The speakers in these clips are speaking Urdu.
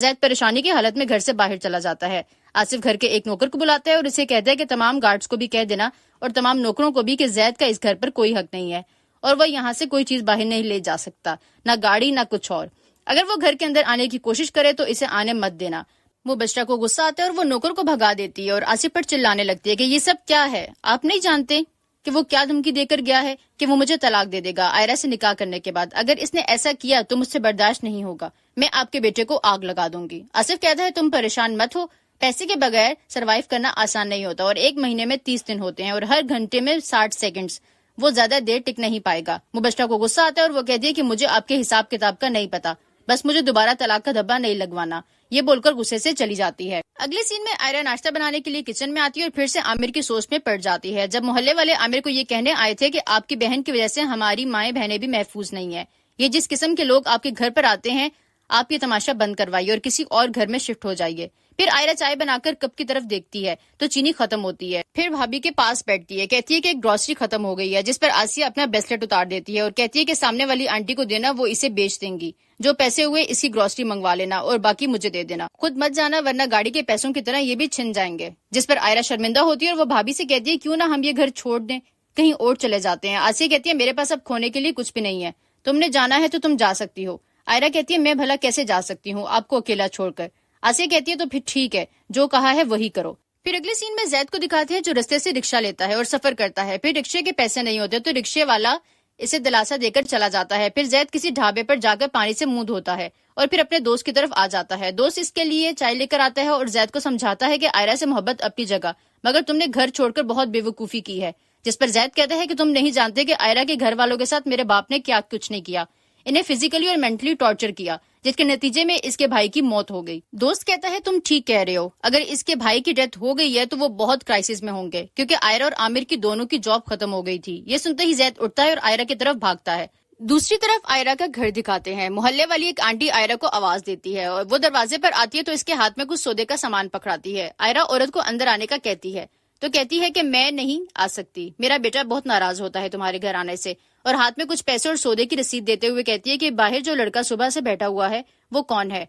زید پریشانی کی حالت میں گھر سے باہر چلا جاتا ہے۔ آصف گھر کے ایک نوکر کو بلاتا ہے اور اسے کہتا ہے کہ تمام گارڈز کو بھی کہہ دینا اور تمام نوکروں کو بھی کہ زید کا اس گھر پر کوئی حق نہیں ہے اور وہ یہاں سے کوئی چیز باہر نہیں لے جا سکتا، نہ گاڑی نہ کچھ اور۔ اگر وہ گھر کے اندر آنے کی کوشش کرے تو اسے آنے مت دینا۔ مبشرہ کو غصہ آتا ہے اور وہ نوکر کو بھگا دیتی ہے اور آصف پر چلانے لگتی ہے کہ یہ سب کیا ہے، آپ نہیں جانتے کہ وہ کیا دھمکی دے کر گیا ہے کہ وہ مجھے طلاق دے دے گا آئرہ سے نکاح کرنے کے بعد۔ اگر اس نے ایسا کیا تو مجھ سے برداشت نہیں ہوگا، میں آپ کے بیٹے کو آگ لگا دوں گی۔ آصف کہتا ہے تم پریشان مت ہو، پیسے کے بغیر سروائیو کرنا آسان نہیں ہوتا اور ایک مہینے میں 30 دن ہوتے ہیں اور ہر گھنٹے میں 60 سیکنڈز، وہ زیادہ دیر ٹک نہیں پائے گا۔ مبشرہ کو غصہ آتا ہے اور وہ کہتی ہے کہ مجھے آپ کے حساب کتاب کا نہیں پتا، بس مجھے دوبارہ طلاق کا دھبا نہیں لگوانا۔ یہ بول کر غصے سے چلی جاتی ہے۔ اگلے سین میں آئرہ ناشتہ بنانے کے لیے کچن میں آتی ہے اور پھر سے عامر کی سوچ میں پڑ جاتی ہے۔ جب محلے والے عامر کو یہ کہنے آئے تھے کہ آپ کی بہن کی وجہ سے ہماری مائیں بہنیں بھی محفوظ نہیں ہیں، یہ جس قسم کے لوگ آپ کے گھر پر آتے ہیں، آپ یہ تماشا بند کروائیے اور کسی اور گھر میں شفٹ ہو جائیے۔ پھر آئرہ چائے بنا کر کپ کی طرف دیکھتی ہے تو چینی ختم ہوتی ہے۔ پھر بھابھی کے پاس بیٹھتی ہے، کہتی ہے کہ ایک گروسری ختم ہو گئی ہے، جس پر آسیہ اپنا بریسلٹ اتار دیتی ہے اور کہتی ہے کہ سامنے والی آنٹی کو دینا، وہ اسے بیچ دیں گی، جو پیسے ہوئے اس کی گروسری منگوا لینا اور باقی مجھے دے دینا، خود مت جانا ورنہ گاڑی کے پیسوں کی طرح یہ بھی چھن جائیں گے۔ جس پر آئرہ شرمندہ ہوتی ہے اور وہ بھابھی سے کہتی ہے کیوں نہ ہم یہ گھر چھوڑ دیں، کہیں اور چلے جاتے ہیں۔ آسیہ کہتی ہے میرے پاس اب کھونے کے لیے کچھ بھی نہیں ہے، تم نے جانا ہے تو تم جا سکتی ہو۔ آئرہ کہتی ہے میں بھلا کیسے جا سکتی ہوں آپ کو اکیلا چھوڑ کر۔ آسیہ کہتی ہے تو پھر ٹھیک ہے، جو کہا ہے وہی کرو۔ پھر اگلے سین میں زید کو دکھاتے ہیں جو رستے سے رکشہ لیتا ہے اور سفر کرتا ہے۔ پھر رکشے کے پیسے نہیں ہوتے تو رکشے والا اسے دلاسا دے کر چلا جاتا ہے۔ پھر زید کسی ڈھابے پر جا کر پانی سے منہ دھوتا ہے اور پھر اپنے دوست کی طرف آ جاتا ہے۔ دوست اس کے لیے چائے لے کر آتا ہے اور زید کو سمجھاتا ہے کہ آئرہ سے محبت اپنی جگہ، مگر تم نے گھر چھوڑ کر بہت بے وقوفی کی ہے۔ جس پر زید کہتا ہے کہ تم نہیں جانتے کہ آئرہ کے گھر والوں کے ساتھ میرے باپ نے کیا کچھ نہیں کیا، انہیں فزیکلی اور مینٹلی ٹارچر کیا، جس کے نتیجے میں اس کے بھائی کی موت ہو گئی۔ دوست کہتا ہے تم ٹھیک کہہ رہے ہو، اگر اس کے بھائی کی ڈیتھ ہو گئی ہے تو وہ بہت کرائسس میں ہوں گے، کیونکہ آئرہ اور عامر کی دونوں کی جاب ختم ہو گئی تھی۔ یہ سنتے ہی زید اٹھتا ہے اور آئرہ کی طرف بھاگتا ہے۔ دوسری طرف آئرہ کا گھر دکھاتے ہیں۔ محلے والی ایک آنٹی آئرہ کو آواز دیتی ہے اور وہ دروازے پر آتی ہے تو اس کے ہاتھ میں کچھ سودے کا سامان پکڑاتی ہے۔ آئرہ عورت کو اندر آنے کا کہتی ہے تو کہتی ہے کہ میں نہیں آ سکتی، میرا بیٹا بہت ناراض ہوتا ہے تمہارے گھر آنے سے، اور ہاتھ میں کچھ پیسے اور سودے کی رسید دیتے ہوئے کہتی ہے کہ باہر جو لڑکا صبح سے بیٹھا ہوا ہے وہ کون ہے،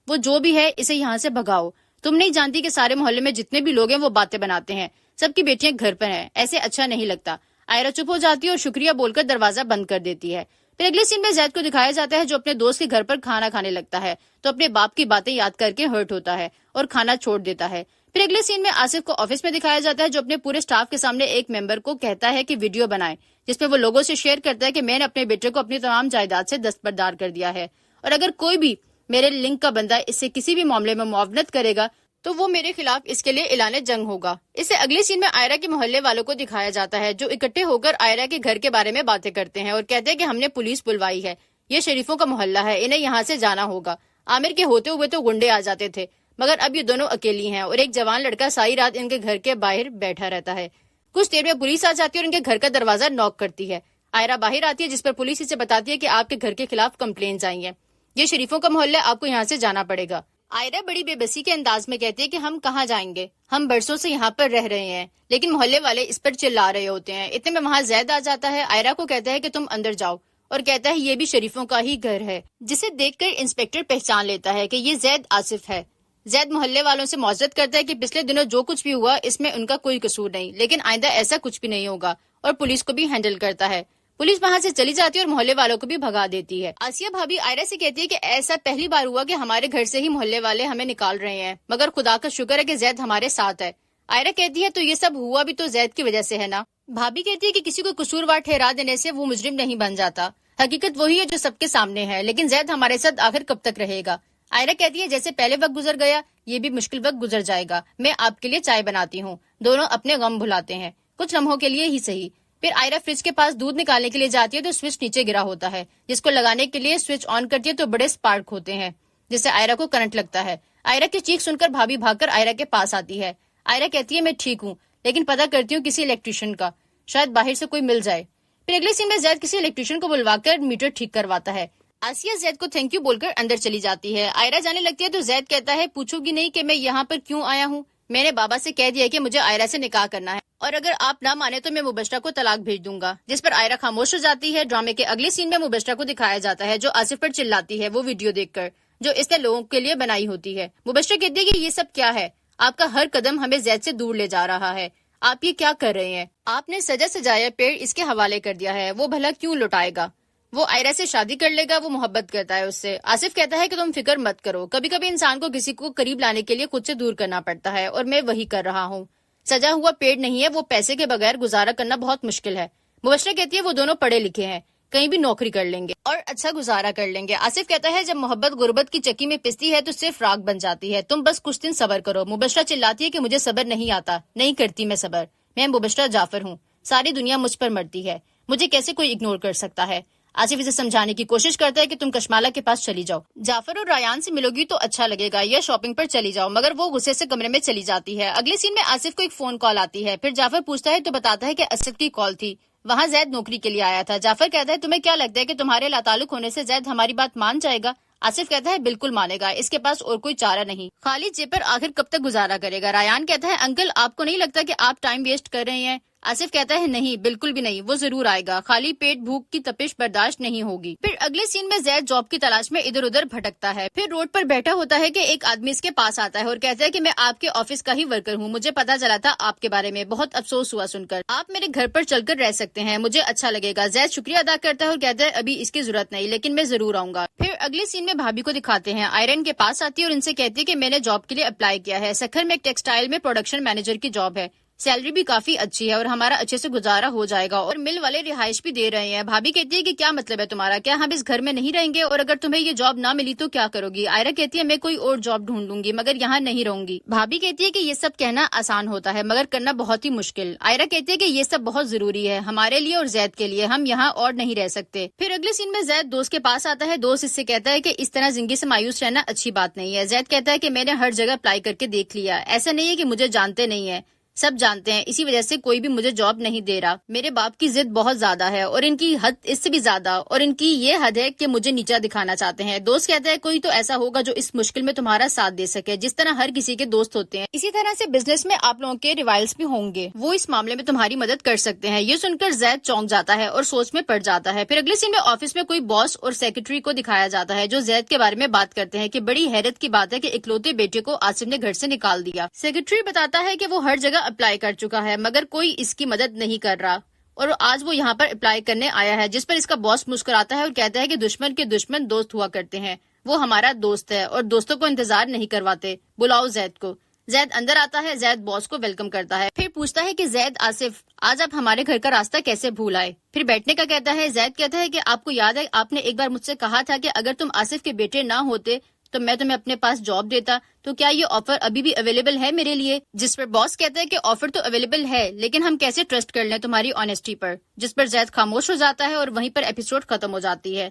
وہ جو بھی ہے اسے یہاں سے بھگاؤ، تم نہیں جانتی کہ سارے محلے میں جتنے بھی لوگ ہیں وہ باتیں بناتے ہیں، سب کی بیٹیاں گھر پر ہیں، ایسے اچھا نہیں لگتا۔ آئرہ چپ ہو جاتی ہے اور شکریہ بول کر دروازہ بند کر دیتی ہے۔ پھر اگلے سین میں زید کو دکھایا جاتا ہے جو اپنے دوست کے گھر پر کھانا کھانے لگتا ہے تو اپنے باپ کی باتیں یاد کر کے ہرٹ ہوتا ہے اور کھانا چھوڑ دیتا ہے۔ پھر اگلے سین میں آصف کو آفس میں دکھایا جاتا ہے جو اپنے پورے سٹاف کے سامنے ایک ممبر کو کہتا ہے کہ ویڈیو بنائے، جس پہ وہ لوگوں سے شیئر کرتا ہے کہ میں نے اپنے بیٹے کو اپنی تمام جائیداد سے دستبردار کر دیا ہے اور اگر کوئی بھی میرے لنک کا بندہ اس سے کسی بھی معاملے میں معاونت کرے گا تو وہ میرے خلاف اس کے لیے اعلان جنگ ہوگا۔ اس سے اگلے سین میں آئرہ کے محلے والوں کو دکھایا جاتا ہے جو اکٹھے ہو کر آئرہ کے گھر کے بارے میں باتیں کرتے ہیں اور کہتے ہیں کہ ہم نے پولیس بلوائی ہے، یہ شریفوں کا محلہ ہے، انہیں یہاں سے جانا ہوگا۔ عامر کے ہوتے ہوئے تو گنڈے آ جاتے تھے، مگر اب یہ دونوں اکیلی ہیں اور ایک جوان لڑکا ساری رات ان کے گھر کے باہر بیٹھا رہتا ہے۔ کچھ دیر میں پولیس آ جاتی ہے اور ان کے گھر کا دروازہ نوک کرتی ہے۔ آئرہ باہر آتی ہے جس پر پولیس اسے بتاتی ہے کہ آپ کے گھر کے خلاف کمپلینز آئی ہیں، یہ شریفوں کا محلہ ہے، آپ کو یہاں سے جانا پڑے گا۔ آئرہ بڑی بے بسی کے انداز میں کہتی ہے کہ ہم کہاں جائیں گے، ہم برسوں سے یہاں پر رہ رہے ہیں، لیکن محلے والے اس پر چلا رہے ہوتے ہیں۔ اتنے میں وہاں زید آ جاتا ہے، آئرہ کو کہتا ہے کہ تم اندر جاؤ اور کہتا ہے یہ بھی شریفوں کا ہی گھر ہے، جسے دیکھ کر انسپیکٹر پہچان لیتا ہے کہ یہ زید آصف ہے۔ زید محلے والوں سے معذرت کرتا ہے کہ پچھلے دنوں جو کچھ بھی ہوا اس میں ان کا کوئی قصور نہیں، لیکن آئندہ ایسا کچھ بھی نہیں ہوگا، اور پولیس کو بھی ہینڈل کرتا ہے۔ پولیس وہاں سے چلی جاتی ہے اور محلے والوں کو بھی بھگا دیتی ہے۔ آسیہ بھابی آئرہ سے کہتی ہے کہ ایسا پہلی بار ہوا کہ ہمارے گھر سے ہی محلے والے ہمیں نکال رہے ہیں، مگر خدا کا شکر ہے کہ زید ہمارے ساتھ ہے۔ آئرہ کہتی ہے تو یہ سب ہوا بھی تو زید کی وجہ سے ہے نا۔ بھابی کہتی ہے کہ کسی کو قصوروار ٹھہرا دینے سے وہ مجرم نہیں بن جاتا، حقیقت وہی ہے جو سب کے سامنے ہے، لیکن زید ہمارے ساتھ آخر کب تک رہے گا۔ آئرہ کہتی ہے جیسے پہلے وقت گزر گیا یہ بھی مشکل وقت گزر جائے گا، میں آپ کے لیے چائے بناتی ہوں۔ دونوں اپنے غم بھلاتے ہیں، کچھ لمحوں کے لیے ہی صحیح۔ پھر آئرہ فریج کے پاس دودھ نکالنے کے لیے جاتی ہے تو سوئچ نیچے گرا ہوتا ہے، جس کو لگانے کے لیے سوئچ آن کرتی ہے تو بڑے سپارک ہوتے ہیں جس سے آئرہ کو کرنٹ لگتا ہے۔ آئرہ کی چیخ سن کر بھابی بھاگ کر آئرہ کے پاس آتی ہے۔ آئرہ کہتی ہے میں ٹھیک ہوں، لیکن پتہ کرتی ہوں کسی الیکٹریشین کا، شاید باہر سے کوئی مل جائے۔ پھر اگلے سین میں زید کسی الیکٹریشین کو بلوا کر میٹر ٹھیک کرواتا ہے۔ آسیہ زید کو تھینک یو بول کر اندر چلی جاتی ہے۔ آئرہ جانے لگتی ہے تو زید کہتا ہے پوچھو گی نہیں کہ میں یہاں پر کیوں آیا ہوں، میں نے بابا سے کہہ دیا کہ مجھے آئرہ سے نکاح کرنا ہے اور اگر آپ نہ مانے تو میں مبشرہ کو طلاق بھیج دوں گا۔ جس پر آئرہ خاموش ہو جاتی ہے۔ ڈرامے کے اگلے سین میں مبشرہ کو دکھایا جاتا ہے جو آصف پر چلاتی ہے وہ ویڈیو دیکھ کر۔ جو اس نے لوگوں کے لیے بنائی ہوتی ہے۔ مبشرہ کہتی ہے کہ یہ سب کیا ہے؟ آپ کا ہر قدم ہمیں زید سے دور لے جا رہا ہے، آپ یہ کیا کر رہے ہیں؟ آپ نے سجا سجایا پیڑ اس کے حوالے کر دیا ہے، وہ بھلا کیوں لوٹائے گا؟ وہ آئرہ سے شادی کر لے گا، وہ محبت کرتا ہے اس سے۔ آصف کہتا ہے کہ تم فکر مت کرو، کبھی کبھی انسان کو کسی کو قریب لانے کے لیے خود سے دور کرنا پڑتا ہے، اور میں وہی کر رہا ہوں۔ سجا ہوا پیڑ نہیں ہے، وہ پیسے کے بغیر گزارا کرنا بہت مشکل ہے۔ مبشرہ کہتی ہے وہ دونوں پڑھے لکھے ہیں، کہیں بھی نوکری کر لیں گے اور اچھا گزارا کر لیں گے۔ آصف کہتا ہے جب محبت غربت کی چکی میں پستی ہے تو صرف راکھ بن جاتی ہے، تم بس کچھ دن صبر کرو۔ مبشرہ چلاتی ہے کہ مجھے صبر نہیں آتا، نہیں کرتی میں صبر، میں مبشرہ جعفر ہوں، ساری دنیا مجھ پر مرتی ہے، مجھے کیسے کوئی اگنور کر سکتا ہے؟ آصف اسے سمجھانے کی کوشش کرتا ہے کہ تم کشمالہ کے پاس چلی جاؤ، جعفر اور ریان سے ملو گی تو اچھا لگے گا، یا شاپنگ پر چلی جاؤ، مگر وہ غصے سے کمرے میں چلی جاتی ہے۔ اگلے سین میں آصف کو ایک فون کال آتی ہے، پھر جعفر پوچھتا ہے تو بتاتا ہے کہ اسد کی کال تھی، وہاں زید نوکری کے لیے آیا تھا۔ جعفر کہتا ہے تمہیں کیا لگتا ہے کہ تمہارے لاتعلق ہونے سے زید ہماری بات مان جائے گا؟ آصف کہتا ہے بالکل مانے گا، اس کے پاس اور کوئی چارہ نہیں، خالی جیب پر آخر کب تک گزارا کرے گا؟ ریان کہتا ہے انکل آپ کو نہیں لگتا کہ آپ ٹائم ویسٹ کر رہے ہیں؟ آصف کہتا ہے نہیں، بالکل بھی نہیں، وہ ضرور آئے گا، خالی پیٹ بھوک کی تپش برداشت نہیں ہوگی۔ پھر اگلے سین میں زید جاب کی تلاش میں ادھر ادھر بھٹکتا ہے، پھر روڈ پر بیٹھا ہوتا ہے کہ ایک آدمی اس کے پاس آتا ہے اور کہتا ہے کہ میں آپ کے آفس کا ہی ورکر ہوں، مجھے پتا چلا تھا آپ کے بارے میں، بہت افسوس ہوا سن کر، آپ میرے گھر پر چل کر رہ سکتے ہیں، مجھے اچھا لگے گا۔ زید شکریہ ادا کرتا ہے اور کہتا ہے ابھی اس کی ضرورت نہیں، لیکن میں ضرور آؤں گا۔ پھر اگلے سین میں بھابھی کو دکھاتے ہیں، آئرن کے پاس آتی ہے اور ان سے کہتی ہے کہ میں نے جاب کے لیے اپلائی کیا ہے، سکھر میں ایک ٹیکسٹائل میں پروڈکشن مینیجر کی جاب ہے، سیلری بھی کافی اچھی ہے اور ہمارا اچھے سے گزارا ہو جائے گا، اور مل والے رہائش بھی دے رہے ہیں۔ بھابھی کہتی ہے کہ کیا مطلب ہے تمہارا، کیا ہم اس گھر میں نہیں رہیں گے، اور اگر تمہیں یہ جاب نہ ملی تو کیا کرو گی؟ آئرہ کہتی ہے میں کوئی اور جاب ڈھونڈ لوں گی، مگر یہاں نہیں رہوں گی۔ بھابھی کہتی ہے کہ یہ سب کہنا آسان ہوتا ہے مگر کرنا بہت ہی مشکل۔ آئرہ کہتی ہے کہ یہ سب بہت ضروری ہے ہمارے لیے اور زید کے لیے، ہم یہاں اور نہیں رہ سکتے۔ پھر اگلے سین میں زید دوست کے پاس آتا ہے، دوست اس سے کہتا ہے کہ اس طرح زندگی سے مایوس رہنا اچھی بات نہیں ہے۔ زید کہتا ہے کہ میں نے ہر جگہ اپلائی کر کے دیکھ لیا، ایسا نہیں ہے کہ مجھے جانتے نہیں ہیں، سب جانتے ہیں، اسی وجہ سے کوئی بھی مجھے جاب نہیں دے رہا۔ میرے باپ کی ضد بہت زیادہ ہے اور ان کی حد اس سے بھی زیادہ، اور ان کی یہ حد ہے کہ مجھے نیچا دکھانا چاہتے ہیں۔ دوست کہتا ہے کوئی تو ایسا ہوگا جو اس مشکل میں تمہارا ساتھ دے سکے، جس طرح ہر کسی کے دوست ہوتے ہیں اسی طرح سے بزنس میں آپ لوگوں کے ریوائلز بھی ہوں گے، وہ اس معاملے میں تمہاری مدد کر سکتے ہیں۔ یہ سن کر زید چونک جاتا ہے اور سوچ میں پڑ جاتا ہے۔ پھر اگلے سین میں آفس میں کوئی باس اور سیکرٹری کو دکھایا جاتا ہے جو زید کے بارے میں بات کرتے ہیں کہ بڑی حیرت کی بات ہے کہ اکلوتے بیٹے کو آصف نے گھر سے نکال دیا۔ سیکرٹری بتاتا ہے کہ وہ ہر جگہ اپلائی کر چکا ہے مگر کوئی اس کی مدد نہیں کر رہا، اور آج وہ یہاں پر اپلائی کرنے آیا ہے، جس پر اس کا باس مسکراتا ہے اور کہتا ہے کہ دشمن کے دشمن دوست ہوا کرتے ہیں، وہ ہمارا دوست ہے اور دوستوں کو انتظار نہیں کرواتے، بلاؤ زید کو۔ زید اندر آتا ہے، زید باس کو ویلکم کرتا ہے، پھر پوچھتا ہے کہ زید آصف آج آپ ہمارے گھر کا راستہ کیسے بھول آئے؟ پھر بیٹھنے کا کہتا ہے۔ زید کہتا ہے کہ آپ کو یاد ہے آپ نے ایک بار مجھ سے کہا تھا کہ اگر تم آصف کے بیٹے نہ ہوتے تو میں تمہیں اپنے پاس جاب دیتا، تو کیا یہ آفر ابھی بھی اویلیبل ہے میرے لیے؟ جس پر باس کہتا ہے کہ آفر تو اویلیبل ہے لیکن ہم کیسے ٹرسٹ کر لیں تمہاری آنیسٹی پر، جس پر زید خاموش ہو جاتا ہے اور وہیں پر ایپیسوڈ ختم ہو جاتی ہے۔